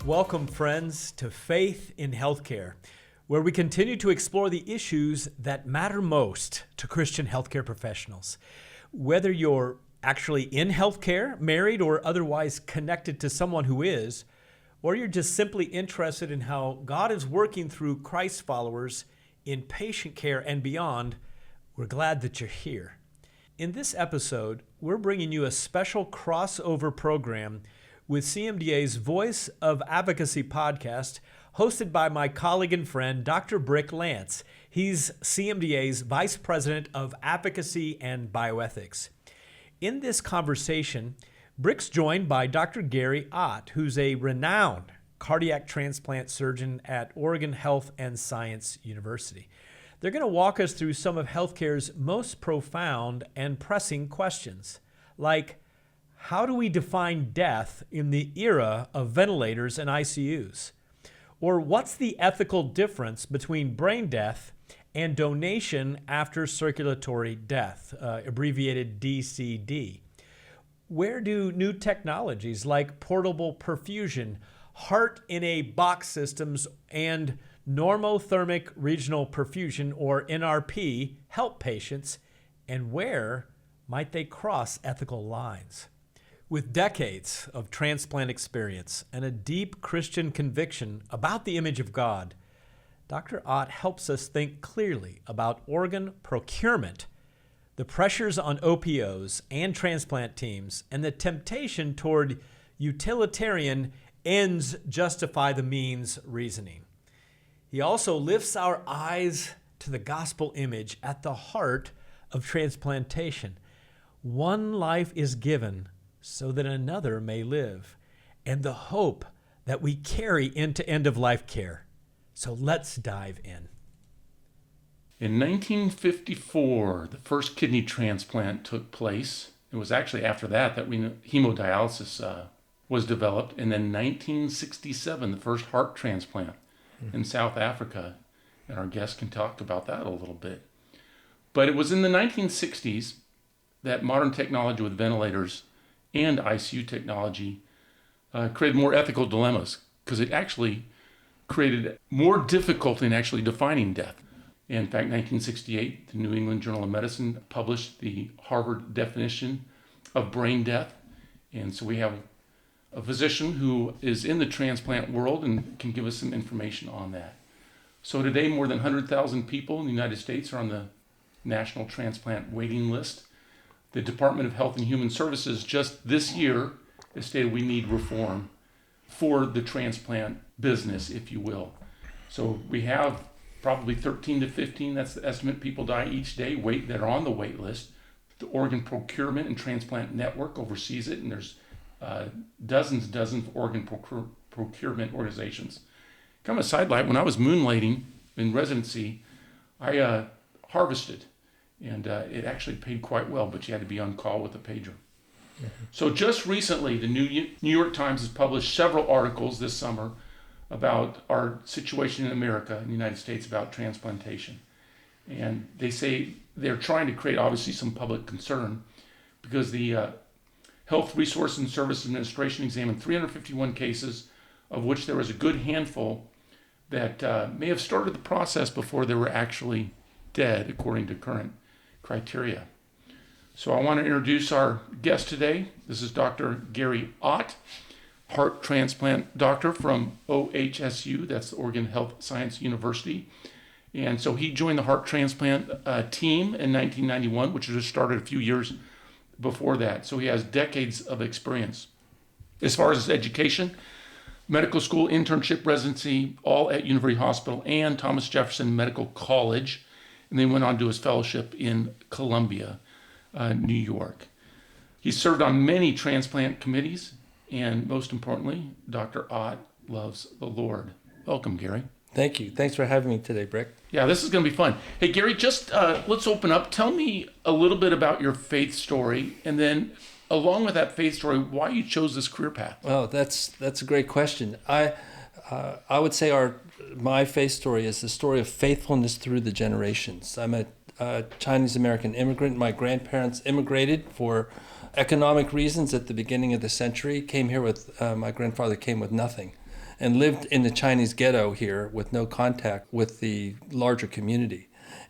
Welcome, friends, to Faith in Healthcare, where we continue to explore the issues that matter most to Christian healthcare professionals. Whether you're actually in healthcare, married, or otherwise connected to someone who is, or you're just simply interested in how God is working through Christ followers in patient care and beyond, we're glad that you're here. In this episode, we're bringing you a special crossover program with CMDA's Voice of Advocacy podcast, hosted by my colleague and friend, Dr. Brick Lance. He's CMDA's Vice President of Advocacy and Bioethics. In this conversation, Brick's joined by Dr. Gary Ott, who's a renowned cardiac transplant surgeon at Oregon Health and Science University. They're going to walk us through some of healthcare's most profound and pressing questions, like how do we define death in the era of ventilators and ICUs? Or what's the ethical difference between brain death and donation after circulatory death, abbreviated DCD? Where do new technologies like portable perfusion, heart-in-a-box systems, and normothermic regional perfusion, or NRP, help patients, and where might they cross ethical lines? With decades of transplant experience and a deep Christian conviction about the image of God, Dr. Ott helps us think clearly about organ procurement, the pressures on OPOs and transplant teams, and the temptation toward utilitarian ends justify the means reasoning. He also lifts our eyes to the gospel image at the heart of transplantation. One life is given so that another may live, and the hope that we carry into end-of-life care. So let's dive in. In 1954, the first kidney transplant took place. It was actually after that hemodialysis was developed. And then 1967, the first heart transplant in South Africa. And our guest can talk about that a little bit. But it was in the 1960s that modern technology with ventilators and ICU technology created more ethical dilemmas, because it actually created more difficulty in actually defining death. In fact, 1968, the New England Journal of Medicine published the Harvard definition of brain death. And so we have a physician who is in the transplant world and can give us some information on that. So today, more than 100,000 people in the United States are on the National Transplant Waiting List. The Department of Health and Human Services just this year has stated we need reform for the transplant business, if you will. So we have probably 13 to 15, that's the estimate, people die each day that are on the wait list. The Organ Procurement and Transplant Network oversees it, and there's dozens of organ procurement organizations. Kind of a sidelight, when I was moonlighting in residency, I harvested. And it actually paid quite well, but you had to be on call with a pager. Mm-hmm. So just recently, the New York Times has published several articles this summer about our situation in America, in the United States, about transplantation. And they say they're trying to create, obviously, some public concern, because the Health Resources and Services Administration examined 351 cases, of which there was a good handful that may have started the process before they were actually dead, according to current criteria. So I want to introduce our guest today. This is Dr. Gary Ott, heart transplant doctor from OHSU, that's the Oregon Health Science University. And so he joined the heart transplant team in 1991, which was started a few years before that. So he has decades of experience. As far as his education, medical school, internship, residency, all at University Hospital and Thomas Jefferson Medical College. And then went on to his fellowship in Columbia, New York. He served on many transplant committees, and most importantly, Dr. Ott loves the Lord. Welcome, Gary. Thank you. Thanks for having me today, Brick. Yeah, this is going to be fun. Hey, Gary, just let's open up. Tell me a little bit about your faith story, and then along with that faith story, why you chose this career path. Oh, that's a great question. I would say my faith story is the story of faithfulness through the generations. I'm a Chinese-American immigrant. My grandparents immigrated for economic reasons at the beginning of the century. My grandfather came with nothing. and lived in the Chinese ghetto here with no contact with the larger community.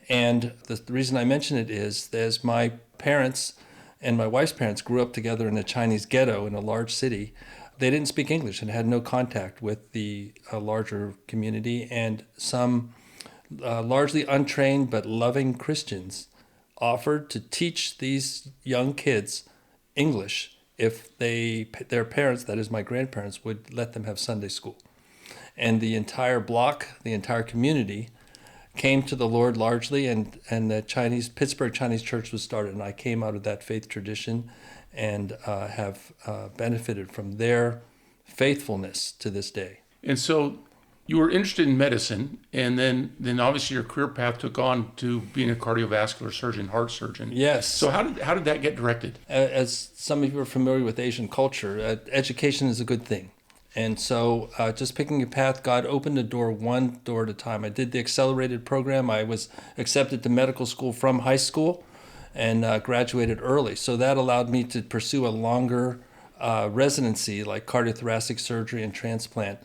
And the reason I mention it is, as my parents and my wife's parents grew up together in a Chinese ghetto in a large city, they didn't speak English and had no contact with the larger community. And some largely untrained but loving Christians offered to teach these young kids English if their parents, that is my grandparents, would let them have Sunday school. And the entire block, the entire community came to the Lord largely, and the Pittsburgh Chinese Church was started, and I came out of that faith tradition and have benefited from their faithfulness to this day. And so you were interested in medicine, and then obviously your career path took on to being a cardiovascular surgeon, heart surgeon. Yes. So how did that get directed? As some of you are familiar with Asian culture, education is a good thing. And so just picking a path, God opened the door one door at a time. I did the accelerated program. I was accepted to medical school from high school and graduated early. So that allowed me to pursue a longer residency like cardiothoracic surgery and transplant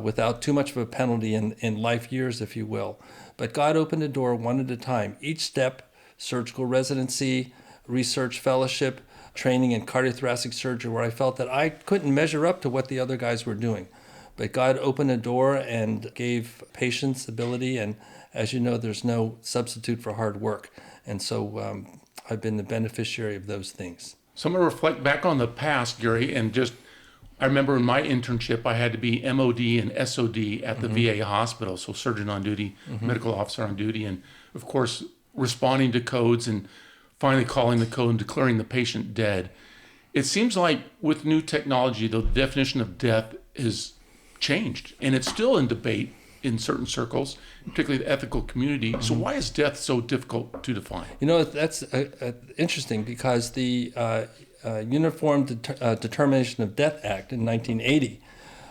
without too much of a penalty in life years, if you will. But God opened the door one at a time. Each step, surgical residency, research fellowship, training in cardiothoracic surgery, where I felt that I couldn't measure up to what the other guys were doing. But God opened a door and gave patience, ability, and as you know, there's no substitute for hard work. And so I've been the beneficiary of those things. So I'm going to reflect back on the past, Gary, and I remember in my internship, I had to be MOD and SOD at the VA hospital, so surgeon on duty, medical officer on duty, and of course, responding to codes and finally calling the code and declaring the patient dead. It seems like with new technology, the definition of death has changed, and it's still in debate in certain circles, particularly the ethical community. So why is death so difficult to define? You know, that's interesting because the Uniform Determination of Death Act in 1980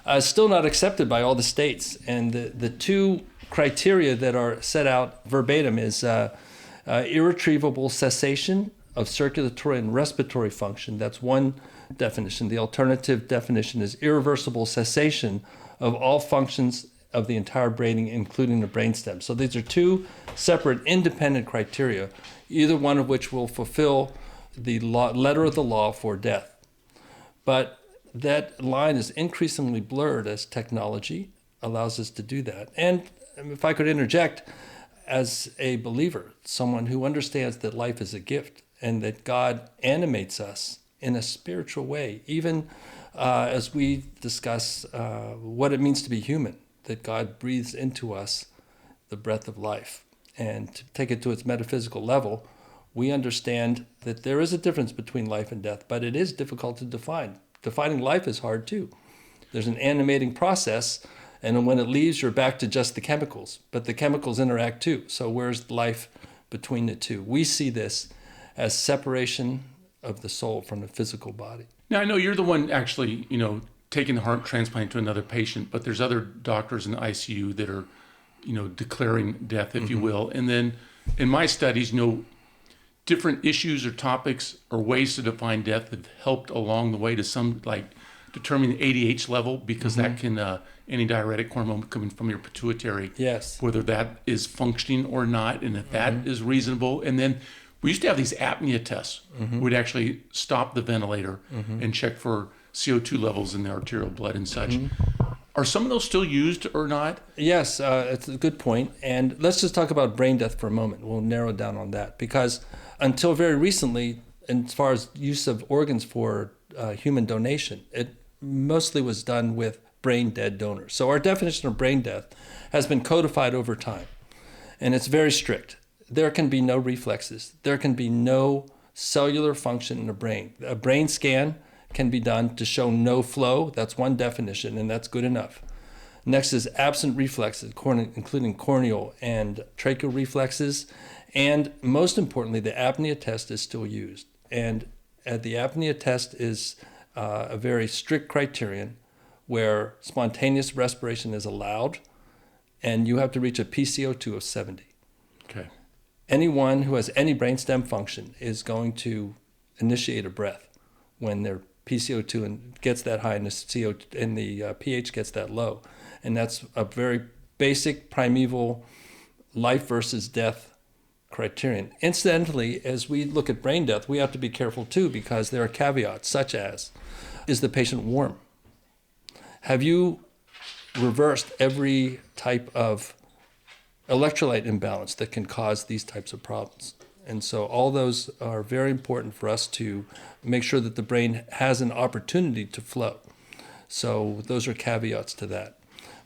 is still not accepted by all the states. And the two criteria that are set out verbatim is irretrievable cessation of circulatory and respiratory function. That's one definition. The alternative definition is irreversible cessation of all functions of the entire brain, including the brainstem. So these are two separate, independent criteria, either one of which will fulfill the letter of the law for death. But that line is increasingly blurred as technology allows us to do that. And if I could interject, as a believer, someone who understands that life is a gift and that God animates us in a spiritual way, even as we discuss what it means to be human, that God breathes into us the breath of life. And to take it to its metaphysical level, we understand that there is a difference between life and death, but it is difficult to define. Defining life is hard too. There's an animating process, and when it leaves, you're back to just the chemicals. But the chemicals interact too. So where's life between the two? We see this as separation of the soul from the physical body. Now, I know you're the one actually, taking the heart transplant to another patient, but there's other doctors in the ICU that are, declaring death, if you will. And then in my studies, different issues or topics or ways to define death have helped along the way to some, like determining the ADH level, because that can, any diuretic hormone coming from your pituitary, Yes. whether that is functioning or not, and if that is reasonable. And then we used to have these apnea tests. We'd actually stop the ventilator and check for CO2 levels in the arterial blood and such. Are some of those still used or not? Yes, it's a good point. And let's just talk about brain death for a moment. We'll narrow down on that because until very recently, as far as use of organs for human donation, it mostly was done with brain dead donors. So our definition of brain death has been codified over time, and it's very strict. There can be no reflexes. There can be no cellular function in the brain. A brain scan can be done to show no flow. That's one definition, and that's good enough. Next is absent reflexes, including corneal and tracheal reflexes. And most importantly, the apnea test is still used. And the apnea test is a very strict criterion where spontaneous respiration is allowed, and you have to reach a PCO2 of 70. Okay. Anyone who has any brainstem function is going to initiate a breath when they're PCO2 and gets that high, and the pH gets that low. And that's a very basic primeval life versus death criterion. Incidentally, as we look at brain death, we have to be careful too, because there are caveats, such as, is the patient warm? Have you reversed every type of electrolyte imbalance that can cause these types of problems? And so all those are very important for us to make sure that the brain has an opportunity to flow. So those are caveats to that.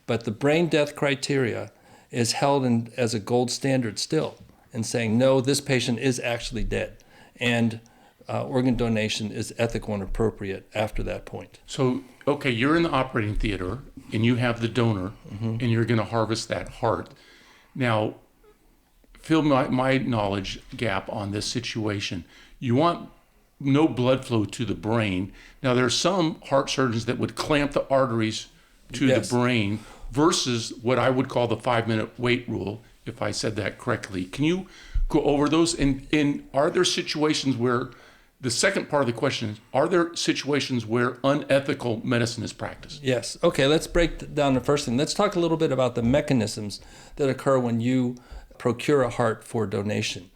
But the brain death criteria is held as a gold standard still, and saying, no, this patient is actually dead. And organ donation is ethical and appropriate after that point. So, okay, you're in the operating theater and you have the donor and you're going to harvest that heart. Now, fill my knowledge gap on this situation. You want no blood flow to the brain. Now, there are some heart surgeons that would clamp the arteries to the brain versus what I would call the 5-minute wait rule, if I said that correctly. Can you go over those? And are there situations where, the second part of the question is, are there situations where unethical medicine is practiced? Yes. Okay, let's break down the first thing. Let's talk a little bit about the mechanisms that occur when you procure a heart for donation.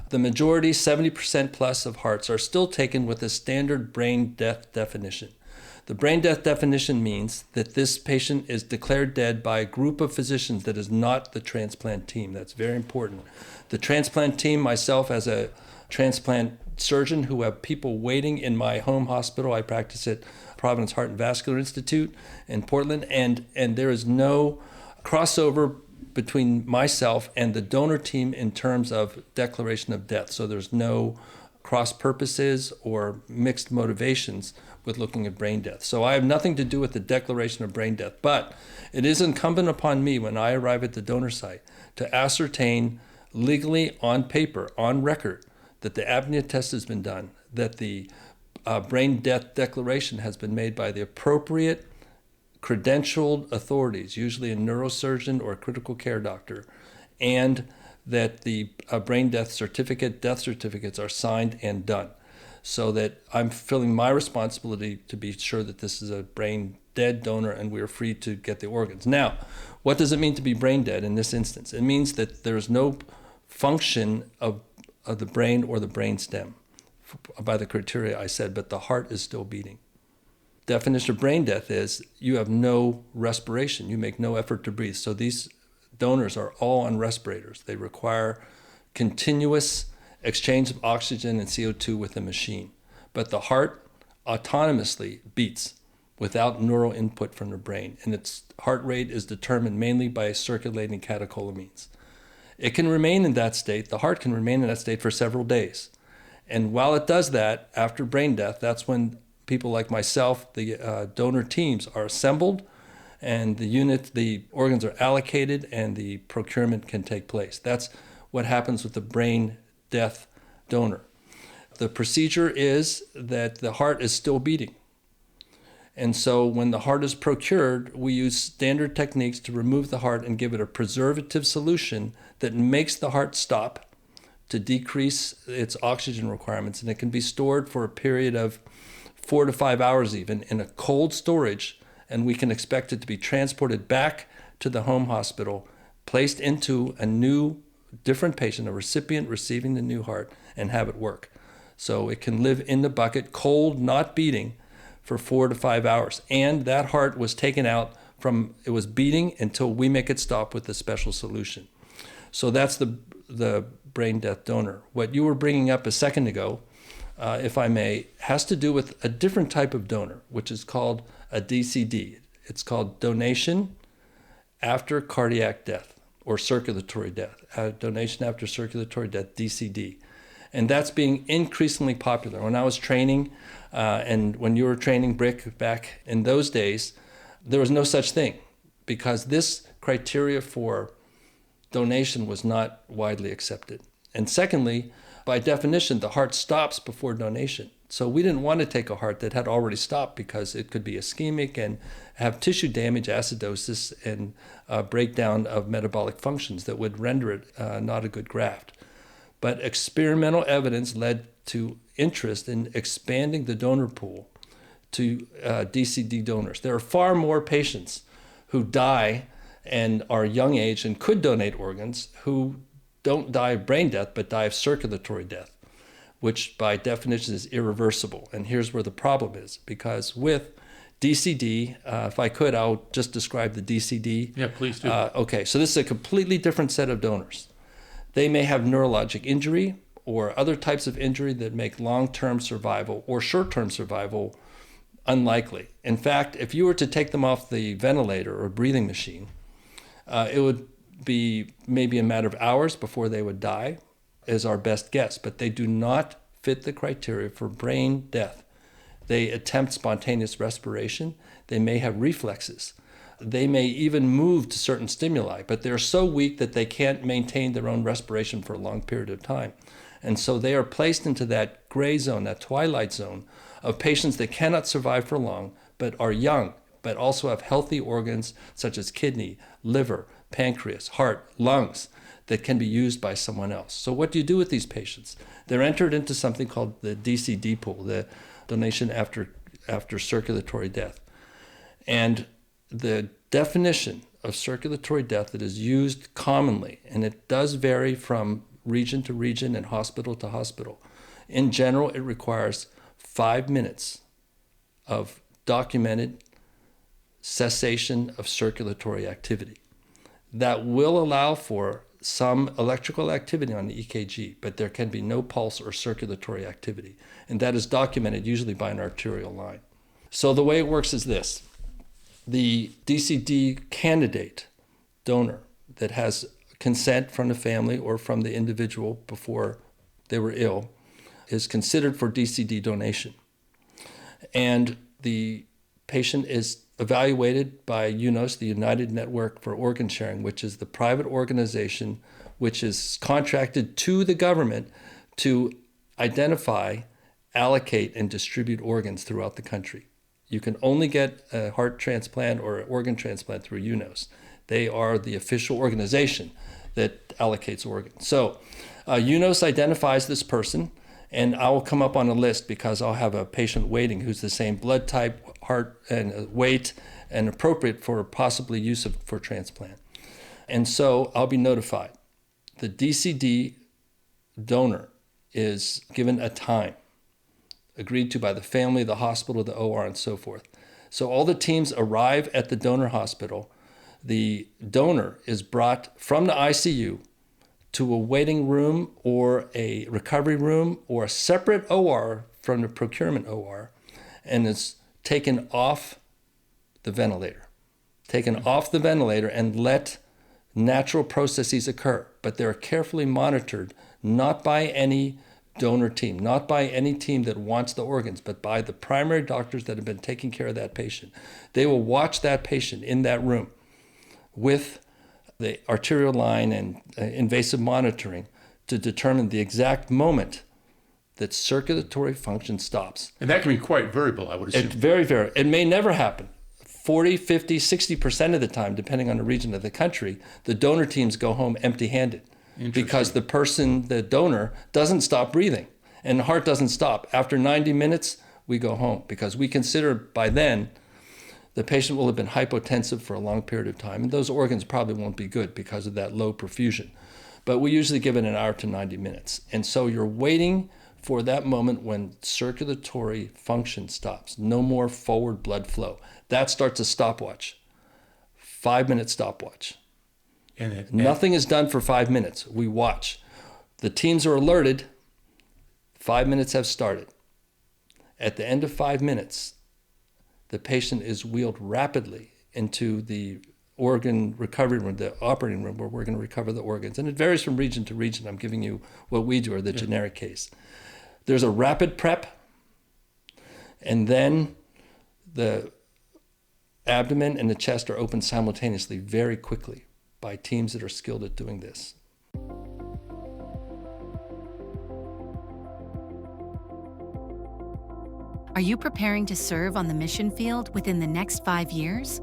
The majority, 70% plus of hearts, are still taken with a standard brain death definition. The brain death definition means that this patient is declared dead by a group of physicians that is not the transplant team. That's very important. The transplant team, myself as a transplant surgeon who have people waiting in my home hospital, I practice at Providence Heart and Vascular Institute in Portland, and there is no crossover between myself and the donor team in terms of declaration of death. So there's no cross purposes or mixed motivations with looking at brain death. So I have nothing to do with the declaration of brain death, but it is incumbent upon me when I arrive at the donor site to ascertain legally on paper, on record, that the apnea test has been done, that the brain death declaration has been made by the appropriate credentialed authorities, usually a neurosurgeon or a critical care doctor, and that the brain death certificates are signed and done, so that I'm fulfilling my responsibility to be sure that this is a brain dead donor and we are free to get the organs. Now, what does it mean to be brain dead in this instance? It means that there's no function of the brain or the brain stem by the criteria I said, but the heart is still beating. Definition of brain death is you have no respiration, you make no effort to breathe. So these donors are all on respirators. They require continuous exchange of oxygen and CO2 with the machine. But the heart autonomously beats without neural input from the brain, and its heart rate is determined mainly by circulating catecholamines. It can remain in that state, the heart can remain in that state for several days. And while it does that, after brain death, that's when people like myself, the donor teams, are assembled, and the organs are allocated, and the procurement can take place. That's what happens with the brain death donor. The procedure is that the heart is still beating. And so when the heart is procured, we use standard techniques to remove the heart and give it a preservative solution that makes the heart stop to decrease its oxygen requirements. And it can be stored for a period of 4 to 5 hours even in a cold storage, and we can expect it to be transported back to the home hospital, placed into a new, different patient, a recipient receiving the new heart, and have it work. So it can live in the bucket, cold, not beating, for 4 to 5 hours. And that heart was taken out from, it was beating until we make it stop with a special solution. So that's the brain death donor. What you were bringing up a second ago, if I may, has to do with a different type of donor, which is called a DCD. It's called donation after cardiac death or circulatory death, donation after circulatory death, DCD. And that's being increasingly popular. When I was training, and when you were training, Brick, back in those days, there was no such thing, because this criteria for donation was not widely accepted. And secondly, by definition, the heart stops before donation. So we didn't want to take a heart that had already stopped, because it could be ischemic and have tissue damage, acidosis, and breakdown of metabolic functions that would render it not a good graft. But experimental evidence led to interest in expanding the donor pool to DCD donors. There are far more patients who die and are young age and could donate organs who don't die of brain death but die of circulatory death, which by definition is irreversible. And here's where the problem is, because with DCD, if I could, I'll just describe the DCD. Yeah, please do. Okay, so this is a completely different set of donors. They may have neurologic injury or other types of injury that make long-term survival or short-term survival unlikely. In fact, if you were to take them off the ventilator or breathing machine, it would be maybe a matter of hours before they would die, is our best guess. But they do not fit the criteria for brain death. They attempt spontaneous respiration. They may have reflexes. They may even move to certain stimuli, but they're so weak that they can't maintain their own respiration for a long period of time. And so they are placed into that gray zone, that twilight zone of patients that cannot survive for long, but are young, but also have healthy organs such as kidney, liver, pancreas, heart, lungs that can be used by someone else. So what do you do with these patients? They're entered into something called the DCD pool, the donation after circulatory death. And the definition of circulatory death that is used commonly, and it does vary from region to region and hospital to hospital. In general, it requires 5 minutes of documented cessation of circulatory activity. That will allow for some electrical activity on the EKG, but there can be no pulse or circulatory activity. And that is documented usually by an arterial line. So the way it works is this. The DCD candidate donor that has consent from the family or from the individual before they were ill is considered for DCD donation. And the patient is evaluated by UNOS, the United Network for Organ Sharing, which is the private organization which is contracted to the government to identify, allocate, and distribute organs throughout the country. You can only get a heart transplant or an organ transplant through UNOS. They are the official organization that allocates organs. So UNOS identifies this person, and I will come up on a list because I'll have a patient waiting who's the same blood type, heart, and weight, and appropriate for possibly use for transplant. And so I'll be notified. The DCD donor is given a time agreed to by the family, the hospital, the OR, and so forth. So all the teams arrive at the donor hospital. The donor is brought from the ICU to a waiting room or a recovery room or a separate OR from the procurement OR, and is taken off the ventilator. And let natural processes occur. But they're carefully monitored, not by any donor team, not by any team that wants the organs, but by the primary doctors that have been taking care of that patient. They will watch that patient in that room with the arterial line and invasive monitoring to determine the exact moment that circulatory function stops. And that can be quite variable, I would assume. It's very, very. It may never happen. 40, 50, 60% of the time, depending on the region of the country, the donor teams go home empty-handed because the person, the donor, doesn't stop breathing and the heart doesn't stop. After 90 minutes, we go home because we consider by then the patient will have been hypotensive for a long period of time, and those organs probably won't be good because of that low perfusion. But we usually give it an hour to 90 minutes. And so you're waiting for that moment when circulatory function stops, no more forward blood flow. That starts a stopwatch, 5-minute stopwatch. Nothing is done for 5 minutes. We watch. The teams are alerted. 5 minutes have started. At the end of 5 minutes, the patient is wheeled rapidly into the organ recovery room, the operating room where we're going to recover the organs. And it varies from region to region. I'm giving you what we do, or the generic case. There's a rapid prep, and then the abdomen and the chest are opened simultaneously very quickly by teams that are skilled at doing this. Are you preparing to serve on the mission field within the next 5 years?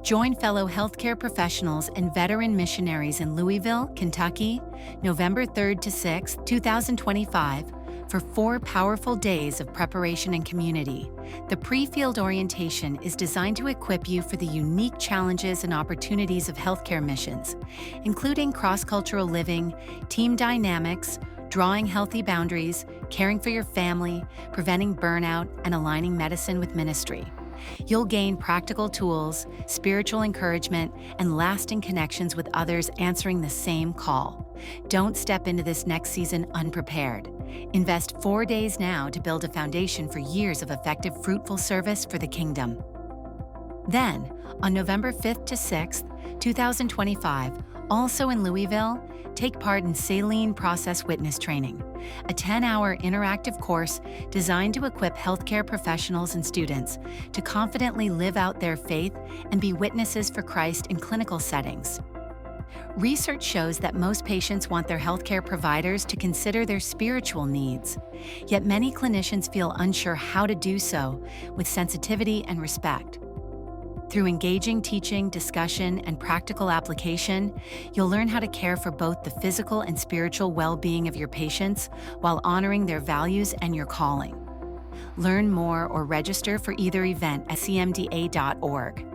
Join fellow healthcare professionals and veteran missionaries in Louisville, Kentucky, November 3rd to 6th, 2025, For 4 powerful days of preparation and community, the pre-field orientation is designed to equip you for the unique challenges and opportunities of healthcare missions, including cross-cultural living, team dynamics, drawing healthy boundaries, caring for your family, preventing burnout, and aligning medicine with ministry. You'll gain practical tools, spiritual encouragement, and lasting connections with others answering the same call. Don't step into this next season unprepared. Invest 4 days now to build a foundation for years of effective, fruitful service for the kingdom. Then, on November 5th to 6th, 2025, also in Louisville, take part in Saline Process Witness Training, a 10-hour interactive course designed to equip healthcare professionals and students to confidently live out their faith and be witnesses for Christ in clinical settings. Research shows that most patients want their healthcare providers to consider their spiritual needs, yet many clinicians feel unsure how to do so with sensitivity and respect. Through engaging teaching, discussion, and practical application, you'll learn how to care for both the physical and spiritual well-being of your patients while honoring their values and your calling. Learn more or register for either event at cmda.org.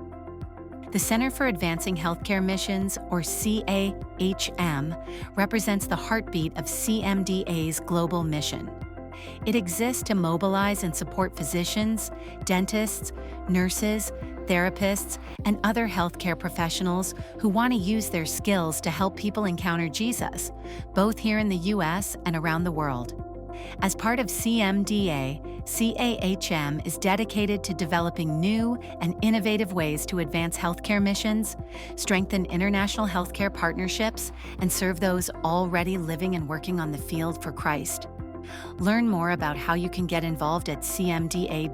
The Center for Advancing Healthcare Missions, or CAHM, represents the heartbeat of CMDA's global mission. It exists to mobilize and support physicians, dentists, nurses, therapists, and other healthcare professionals who want to use their skills to help people encounter Jesus, both here in the U.S. and around the world. As part of CMDA, CAHM is dedicated to developing new and innovative ways to advance healthcare missions, strengthen international healthcare partnerships, and serve those already living and working on the field for Christ. Learn more about how you can get involved at cmda.org/CAHM.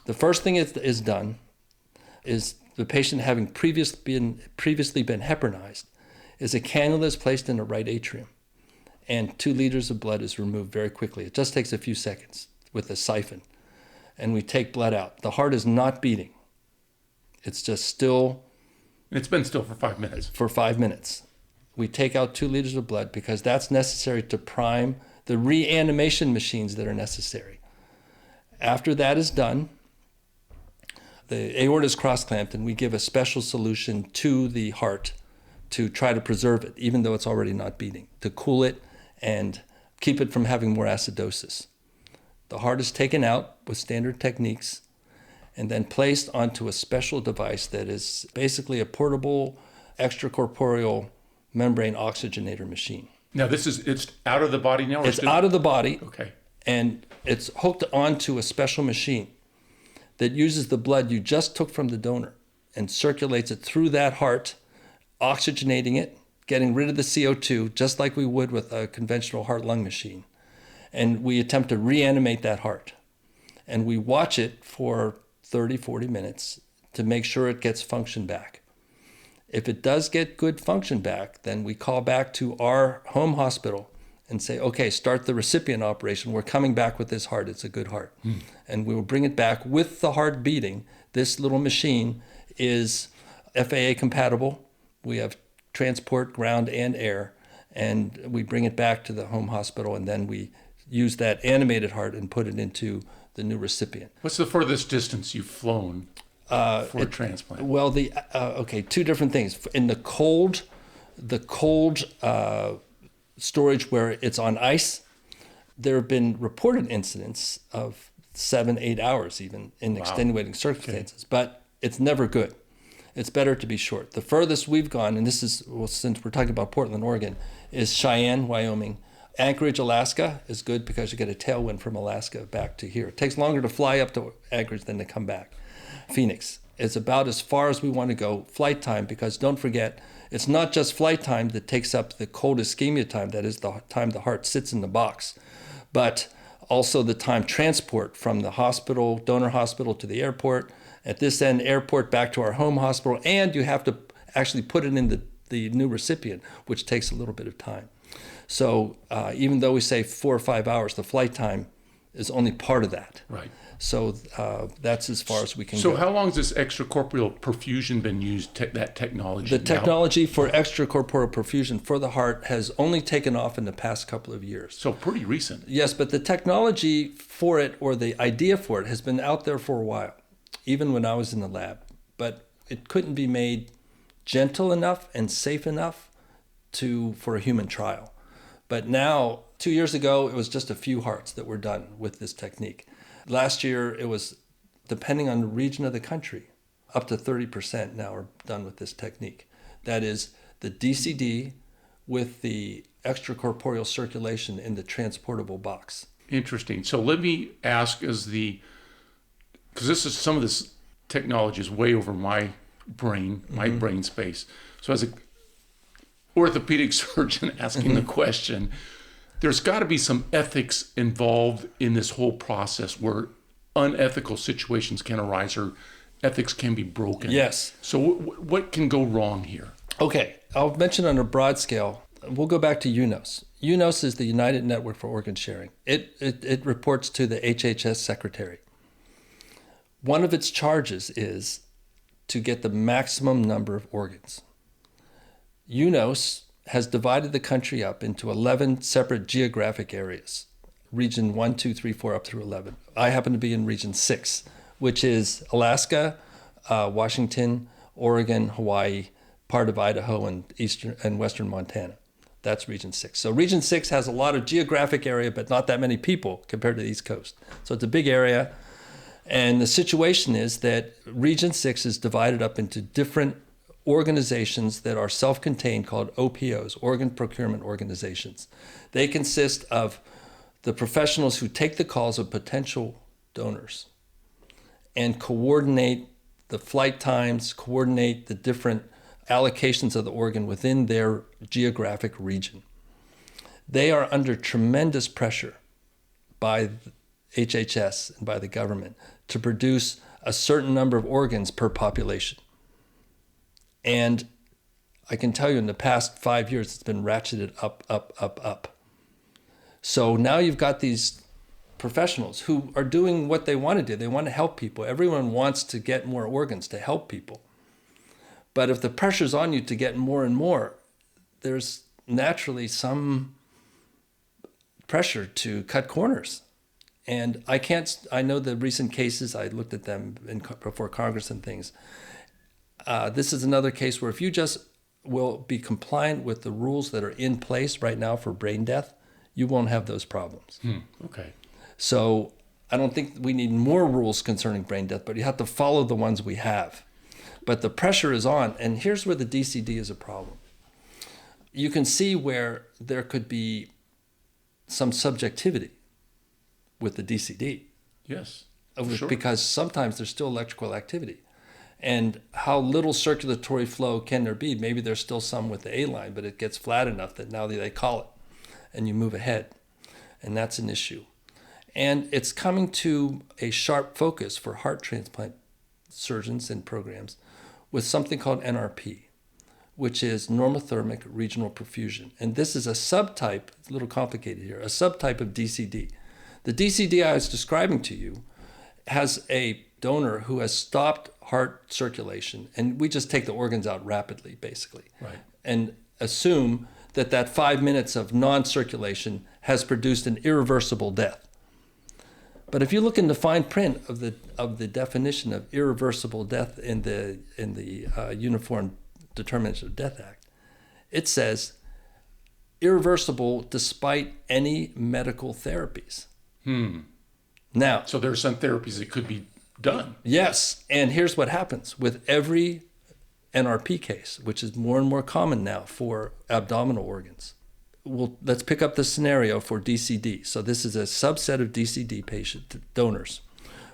The first thing is done is the patient having previously been heparinized, is a cannula is placed in the right atrium, and 2 liters of blood is removed very quickly. It just takes a few seconds with a siphon, and we take blood out. The heart is not beating. It's just still. It's been still for 5 minutes. For 5 minutes. We take out 2 liters of blood because that's necessary to prime the reanimation machines that are necessary. After that is done, the aorta is cross-clamped, and we give a special solution to the heart to try to preserve it, even though it's already not beating, to cool it and keep it from having more acidosis. The heart is taken out with standard techniques and then placed onto a special device that is basically a portable extracorporeal membrane oxygenator machine. Now it's out of the body now? It's out of the body. Okay. And it's hooked onto a special machine that uses the blood you just took from the donor and circulates it through that heart, oxygenating it, getting rid of the CO2, just like we would with a conventional heart-lung machine. And we attempt to reanimate that heart. And we watch it for 30, 40 minutes to make sure it gets function back. If it does get good function back, then we call back to our home hospital and say, okay, start the recipient operation. We're coming back with this heart. It's a good heart. And we will bring it back with the heart beating. This little machine is FAA compatible. We have transport, ground, and air. And we bring it back to the home hospital, and then we use that animated heart and put it into the new recipient. What's the furthest distance you've flown for a transplant? Well, 2 different things. In the cold storage where it's on ice, there have been reported incidents of 7-8 hours even in extenuating circumstances, but it's never good. It's better to be short. The furthest we've gone, and this is, since we're talking about Portland, Oregon, is Cheyenne, Wyoming. Anchorage, Alaska is good because you get a tailwind from Alaska back to here. It takes longer to fly up to Anchorage than to come back. Phoenix is about as far as we want to go flight time, because don't forget, it's not just flight time that takes up the cold ischemia time, that is the time the heart sits in the box, but also the time transport from the hospital, donor hospital, to the airport, at this end, airport back to our home hospital, and you have to actually put it in the new recipient, which takes a little bit of time. So even though we say 4 or 5 hours, the flight time is only part of that. Right. So that's as far as we can go. So how long has this extracorporeal perfusion been used, that technology? The technology for extracorporeal perfusion for the heart has only taken off in the past couple of years. So pretty recent. Yes, but the technology for it, or the idea for it, has been out there for a while, even when I was in the lab. But it couldn't be made gentle enough and safe enough for a human trial. But now, 2 years ago, it was just a few hearts that were done with this technique. Last year, it was, depending on the region of the country, up to 30% now are done with this technique. That is the DCD with the extracorporeal circulation in the transportable box. Interesting. So let me ask, because some of this technology is way over my brain space. So as an orthopedic surgeon asking the question, there's got to be some ethics involved in this whole process where unethical situations can arise or ethics can be broken. Yes. So what can go wrong here? Okay, I'll mention on a broad scale. We'll go back to UNOS. UNOS is the United Network for Organ Sharing. It reports to the HHS secretary. One of its charges is to get the maximum number of organs. UNOS has divided the country up into 11 separate geographic areas, region 1, 2, 3, 4, up through 11. I happen to be in region 6, which is Alaska, Washington, Oregon, Hawaii, part of Idaho, and eastern and western Montana. That's region 6. So region 6 has a lot of geographic area, but not that many people compared to the East Coast. So it's a big area. And the situation is that region 6 is divided up into different organizations that are self-contained called OPOs, Organ Procurement Organizations. They consist of the professionals who take the calls of potential donors and coordinate the flight times, coordinate the different allocations of the organ within their geographic region. They are under tremendous pressure by HHS and by the government to produce a certain number of organs per population. And I can tell you in the past 5 years, it's been ratcheted up. So now you've got these professionals who are doing what they want to do. They want to help people. Everyone wants to get more organs to help people. But if the pressure's on you to get more and more, there's naturally some pressure to cut corners. And I know the recent cases, I looked at them before Congress and things. This is another case where if you just will be compliant with the rules that are in place right now for brain death, you won't have those problems. Okay. So I don't think we need more rules concerning brain death, but you have to follow the ones we have. But the pressure is on, and here's where the DCD is a problem. You can see where there could be some subjectivity with the DCD. Yes. Sure. Because sometimes there's still electrical activity. And how little circulatory flow can there be? Maybe there's still some with the A line, but it gets flat enough that now they call it and you move ahead. And that's an issue. And it's coming to a sharp focus for heart transplant surgeons and programs with something called NRP, which is normothermic regional perfusion. And this is a subtype, it's a little complicated here, a subtype of DCD. The DCD I was describing to you has a donor who has stopped heart circulation, and we just take the organs out rapidly, basically, right, and assume that 5 minutes of non-circulation has produced an irreversible death. But if you look in the fine print of the definition of irreversible death in the Uniform Determination of Death Act, it says irreversible despite any medical therapies. Now, so there are some therapies that could be done. Yes, and here's what happens with every NRP case, which is more and more common now for abdominal organs. Let's pick up the scenario for DCD. So this is a subset of DCD patient donors,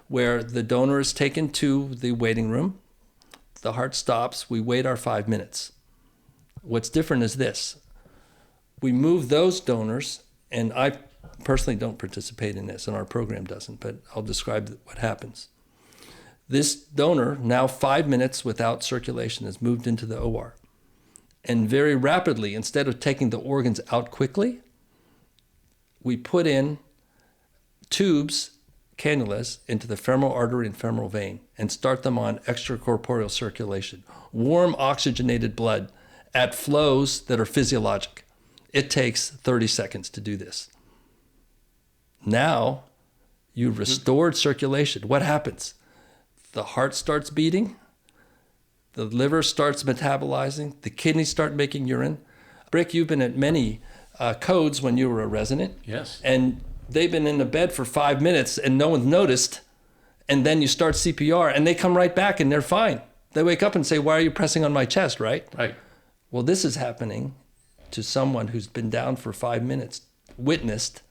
where the donor is taken to the waiting room, the heart stops, we wait our 5 minutes. What's different is this. We move those donors, and I personally don't participate in this, and our program doesn't, but I'll describe what happens. This donor, now 5 minutes without circulation, is moved into the OR. And very rapidly, instead of taking the organs out quickly, we put in tubes, cannulas, into the femoral artery and femoral vein and start them on extracorporeal circulation, warm oxygenated blood at flows that are physiologic. It takes 30 seconds to do this. Now, you've restored circulation. What happens? The heart starts beating, the liver starts metabolizing, the kidneys start making urine. Rick, you've been at many codes when you were a resident. Yes. And they've been in the bed for 5 minutes and no one's noticed. And then you start CPR and they come right back and they're fine. They wake up and say, why are you pressing on my chest, right? Right. Well, this is happening to someone who's been down for 5 minutes, witnessed,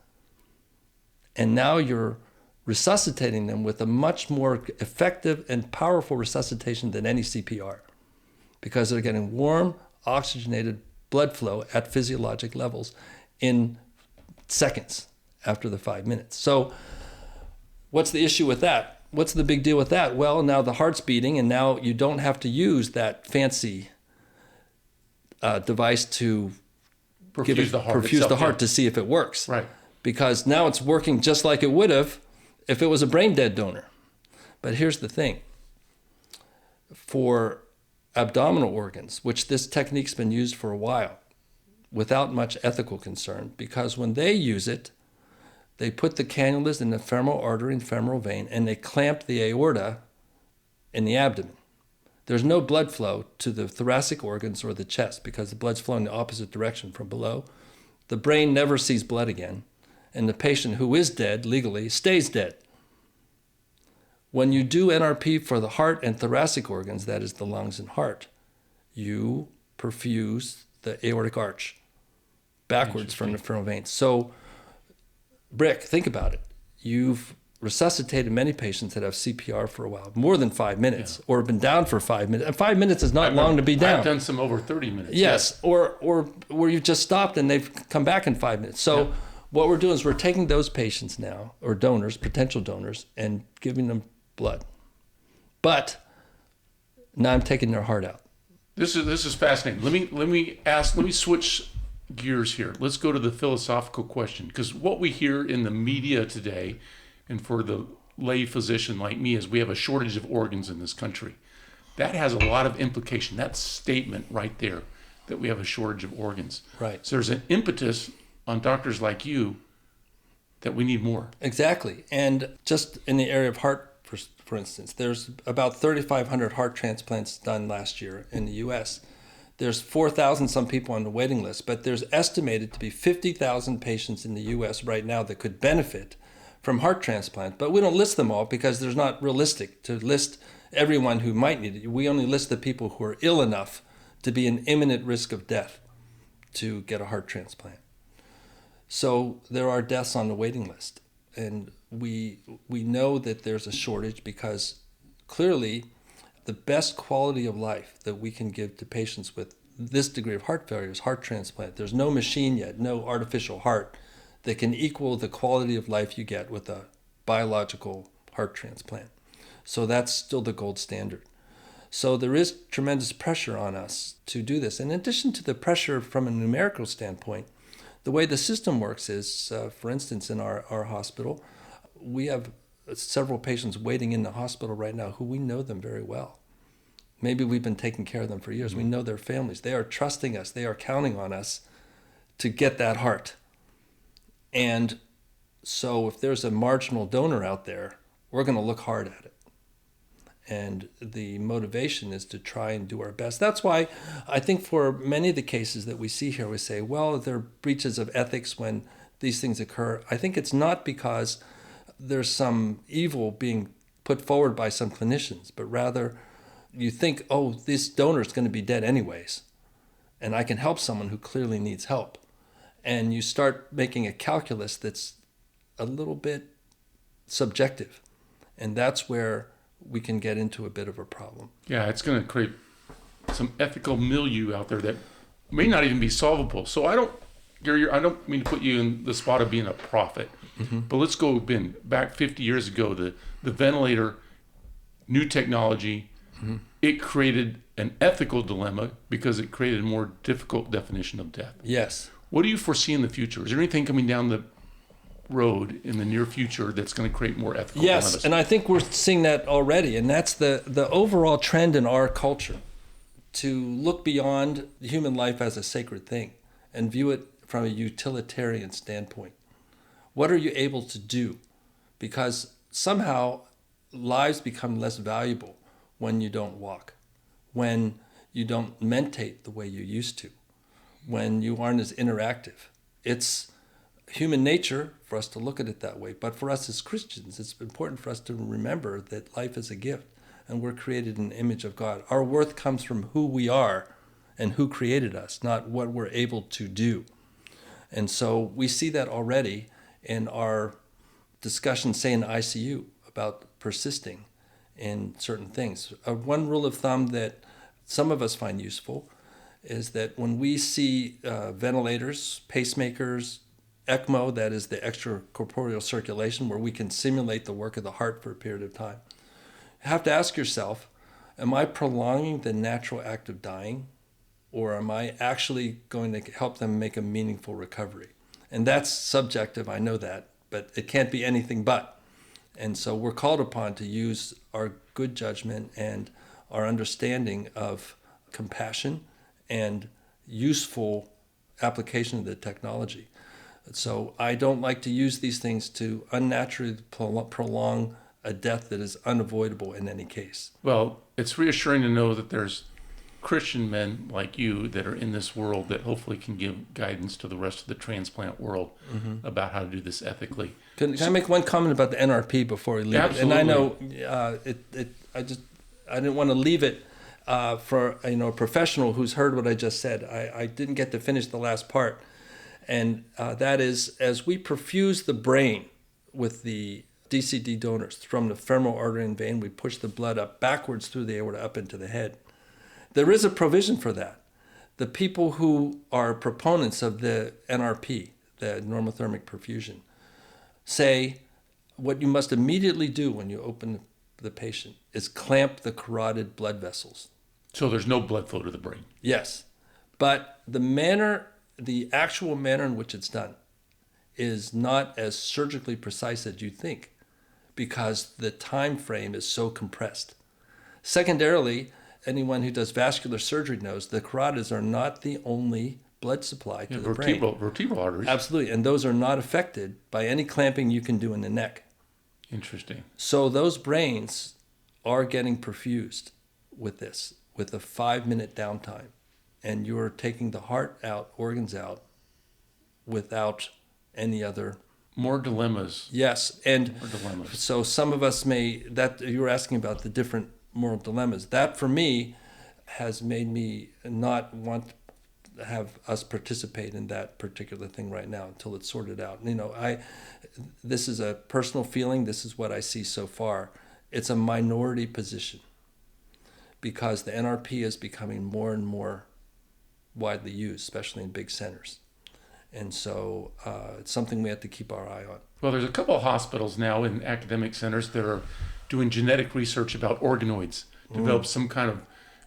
and now you're resuscitating them with a much more effective and powerful resuscitation than any CPR, because they're getting warm, oxygenated blood flow at physiologic levels in seconds after the 5 minutes. So what's the issue with that? What's the big deal with that? Well, now the heart's beating, and now you don't have to use that fancy device to Perfuse the heart to see if it works. Right. Because now it's working just like it would have if it was a brain dead donor. But here's the thing. For abdominal organs, which this technique's been used for a while, without much ethical concern, because when they use it, they put the cannulas in the femoral artery and femoral vein, and they clamp the aorta in the abdomen. There's no blood flow to the thoracic organs or the chest because the blood's flowing the opposite direction from below. The brain never sees blood again, and the patient who is dead legally stays dead. When you do NRP for the heart and thoracic organs, that is the lungs and heart, you perfuse the aortic arch backwards from the femoral vein. So, Brick, think about it. You've resuscitated many patients that have CPR for a while, more than 5 minutes, or been down for 5 minutes. And 5 minutes is not long to be down. I've done some over 30 minutes. Yes, or where you've just stopped and they've come back in 5 minutes. So what we're doing is we're taking those patients now, or donors, potential donors, and giving them blood. But now I'm taking their heart out. This is fascinating. Let me switch gears here. Let's go to the philosophical question, because what we hear in the media today, and for the lay physician like me, is we have a shortage of organs in this country. That has a lot of implication. That statement right there, that we have a shortage of organs. Right. So there's an impetus on doctors like you that we need more. Exactly. And just in the area of heart, for instance, there's about 3,500 heart transplants done last year in the U.S. There's 4,000 some people on the waiting list, but there's estimated to be 50,000 patients in the U.S. right now that could benefit from heart transplant. But we don't list them all because there's not realistic to list everyone who might need it. We only list the people who are ill enough to be in imminent risk of death to get a heart transplant. So there are deaths on the waiting list. And we know that there's a shortage because clearly the best quality of life that we can give to patients with this degree of heart failure is heart transplant. There's no machine yet, no artificial heart that can equal the quality of life you get with a biological heart transplant. So that's still the gold standard. So there is tremendous pressure on us to do this. In addition to the pressure from a numerical standpoint, the way the system works is, for instance, in our hospital, we have several patients waiting in the hospital right now who we know them very well. Maybe we've been taking care of them for years. We know their families. They are trusting us. They are counting on us to get that heart. And so if there's a marginal donor out there, we're going to look hard at it. And the motivation is to try and do our best. That's why I think for many of the cases that we see here, we say, well, there are breaches of ethics when these things occur. I think it's not because there's some evil being put forward by some clinicians, but rather you think, oh, this donor is going to be dead anyways, and I can help someone who clearly needs help. And you start making a calculus that's a little bit subjective. And that's where we can get into a bit of a problem. Yeah, it's going to create some ethical milieu out there that may not even be solvable. So I don't mean to put you in the spot of being a prophet, but let's go back 50 years ago, the ventilator, new technology, it created an ethical dilemma because it created a more difficult definition of death. Yes. What do you foresee in the future? Is there anything coming down road in the near future that's going to create more ethical Yes, dilemmas. and I think we're seeing that already, and that's the overall trend in our culture, to look beyond human life as a sacred thing and view it from a utilitarian standpoint. What are you able to do? Because somehow lives become less valuable when you don't walk, when you don't mentate the way you used to, when you aren't as interactive. It's human nature for us to look at it that way. But for us as Christians, it's important for us to remember that life is a gift and we're created in the image of God. Our worth comes from who we are and who created us, not what we're able to do. And so we see that already in our discussion, say in the ICU, about persisting in certain things. One rule of thumb that some of us find useful is that when we see ventilators, pacemakers, ECMO, that is the extracorporeal circulation, where we can simulate the work of the heart for a period of time, you have to ask yourself, am I prolonging the natural act of dying, or am I actually going to help them make a meaningful recovery? And that's subjective, I know that, but it can't be anything but. And so we're called upon to use our good judgment and our understanding of compassion and useful application of the technology. So I don't like to use these things to unnaturally prolong a death that is unavoidable in any case. Well, it's reassuring to know that there's Christian men like you that are in this world that hopefully can give guidance to the rest of the transplant world about how to do this ethically. Can I make one comment about the NRP before we leave Absolutely. it? And I know I didn't want to leave it for a professional who's heard what I just said. I didn't get to finish the last part, and that is, as we perfuse the brain with the DCD donors from the femoral artery and vein, we push the blood up backwards through the aorta up into the head. There is a provision for that. The people who are proponents of the NRP, the normothermic perfusion, say what you must immediately do when you open the patient is clamp the carotid blood vessels. So there's no blood flow to the brain. Yes, but the actual manner in which it's done is not as surgically precise as you think, because the time frame is so compressed. Secondarily, anyone who does vascular surgery knows the carotids are not the only blood supply to the brain. Vertebral arteries. Absolutely, and those are not affected by any clamping you can do in the neck. Interesting. So those brains are getting perfused with this, with a 5-minute downtime. And you're taking the heart out, organs out, without any other. More dilemmas. Yes, and More dilemmas. so some of us that you were asking about the different moral dilemmas. That for me has made me not want to have us participate in that particular thing right now until it's sorted out. This is a personal feeling. This is what I see so far. It's a minority position because the NRP is becoming more and more widely used, especially in big centers. And so it's something we have to keep our eye on. Well, there's a couple of hospitals now in academic centers that are doing genetic research about organoids, develop some kind of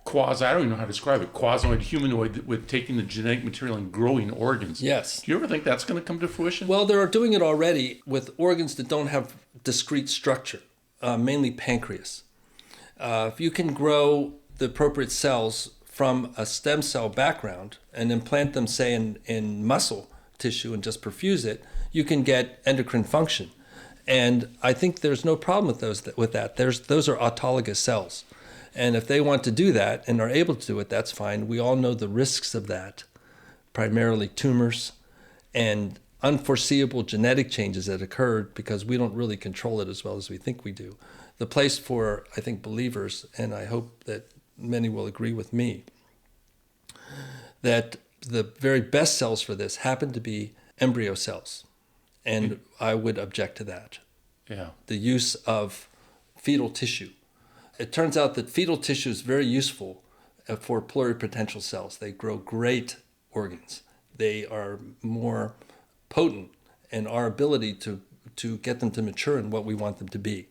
I don't even know how to describe it, quasoid humanoid with taking the genetic material and growing organs. Yes. Do you ever think that's going to come to fruition? Well, they're doing it already with organs that don't have discrete structure, mainly pancreas. If you can grow the appropriate cells from a stem cell background and implant them, say, in muscle tissue and just perfuse it, you can get endocrine function. And I think there's no problem with that. Those are autologous cells. And if they want to do that and are able to do it, that's fine. We all know the risks of that, primarily tumors and unforeseeable genetic changes that occurred because we don't really control it as well as we think we do. The place for, I think, believers, and I hope that many will agree with me, that the very best cells for this happen to be embryo cells. And I would object to that. Yeah. The use of fetal tissue. It turns out that fetal tissue is very useful for pluripotential cells. They grow great organs. They are more potent in our ability to get them to mature in what we want them to be.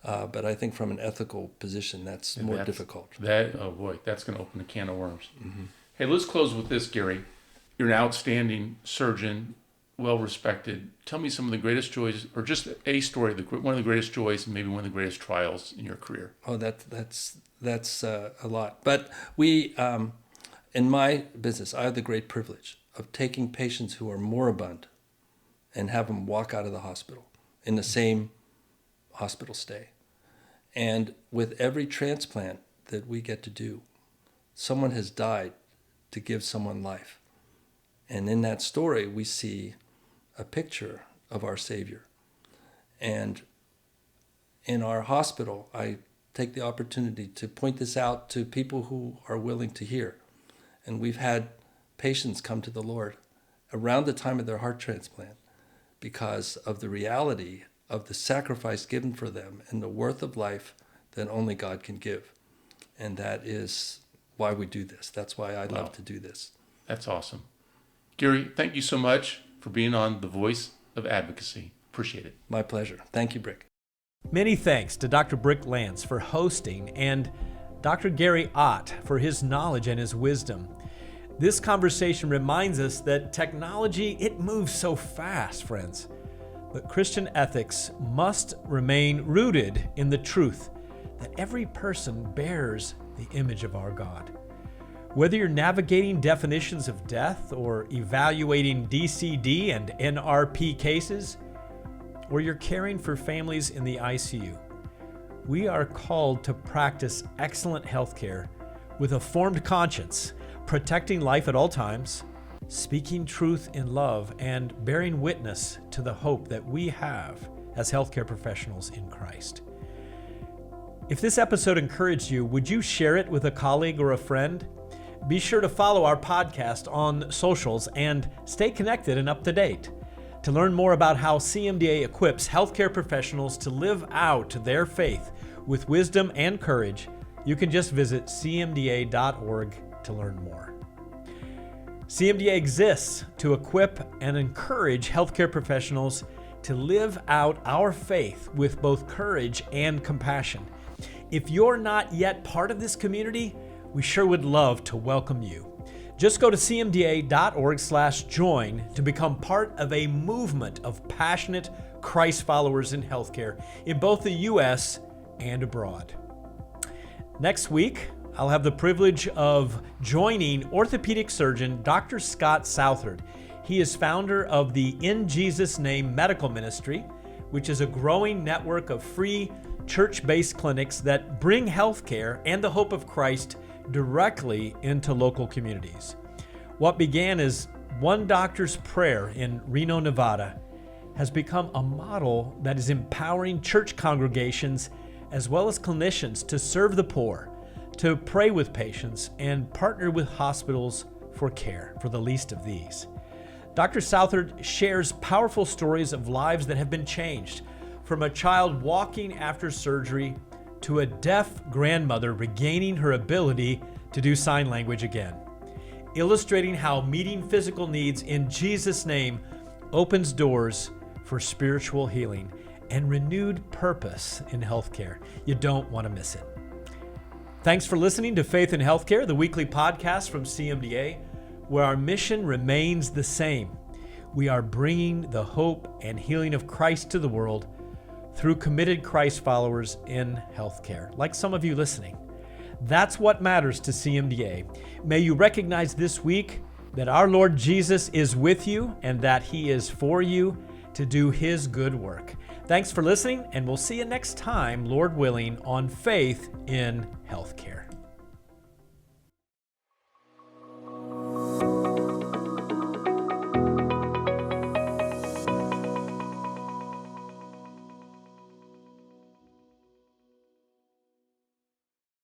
But I think from an ethical position, that's more difficult. Oh boy, that's going to open a can of worms. Mm-hmm. Hey, let's close with this, Gary. You're an outstanding surgeon, well respected. Tell me some of the greatest joys, or just a story, one of the greatest joys, and maybe one of the greatest trials in your career. Oh, that's a lot. But we, in my business, I have the great privilege of taking patients who are moribund and have them walk out of the hospital in the same hospital stay. And with every transplant that we get to do, someone has died to give someone life. And in that story, we see a picture of our Savior. And in our hospital, I take the opportunity to point this out to people who are willing to hear. And we've had patients come to the Lord around the time of their heart transplant because of the reality of the sacrifice given for them and the worth of life that only God can give. And that is why we do this. That's why I love to do this. That's awesome. Gary, thank you so much for being on The Voice of Advocacy. Appreciate it. My pleasure. Thank you, Brick. Many thanks to Dr. Brick Lance for hosting and Dr. Gary Ott for his knowledge and his wisdom. This conversation reminds us that technology, it moves so fast, friends. But Christian ethics must remain rooted in the truth that every person bears the image of our God. Whether you're navigating definitions of death or evaluating DCD and NRP cases, or you're caring for families in the ICU, we are called to practice excellent healthcare with a formed conscience, protecting life at all times, speaking truth in love, and bearing witness to the hope that we have as healthcare professionals in Christ. If this episode encouraged you, would you share it with a colleague or a friend? Be sure to follow our podcast on socials and stay connected and up to date. To learn more about how CMDA equips healthcare professionals to live out their faith with wisdom and courage, you can just visit cmda.org to learn more. CMDA exists to equip and encourage healthcare professionals to live out our faith with both courage and compassion. If you're not yet part of this community, we sure would love to welcome you. Just go to cmda.org/join to become part of a movement of passionate Christ followers in healthcare in both the U.S. and abroad. Next week, I'll have the privilege of joining orthopedic surgeon Dr. Scott Southard. He is founder of the In Jesus' Name Medical Ministry, which is a growing network of free church-based clinics that bring healthcare and the hope of Christ directly into local communities. What began as one doctor's prayer in Reno, Nevada, has become a model that is empowering church congregations as well as clinicians to serve the poor, to pray with patients, and partner with hospitals for care for the least of these. Dr. Southard shares powerful stories of lives that have been changed, from a child walking after surgery to a deaf grandmother regaining her ability to do sign language again, illustrating how meeting physical needs in Jesus' name opens doors for spiritual healing and renewed purpose in healthcare. You don't want to miss it. Thanks for listening to Faith in Healthcare, the weekly podcast from CMDA, where our mission remains the same. We are bringing the hope and healing of Christ to the world through committed Christ followers in healthcare, like some of you listening. That's what matters to CMDA. May you recognize this week that our Lord Jesus is with you and that He is for you to do His good work. Thanks for listening, and we'll see you next time, Lord willing, on Faith in Healthcare.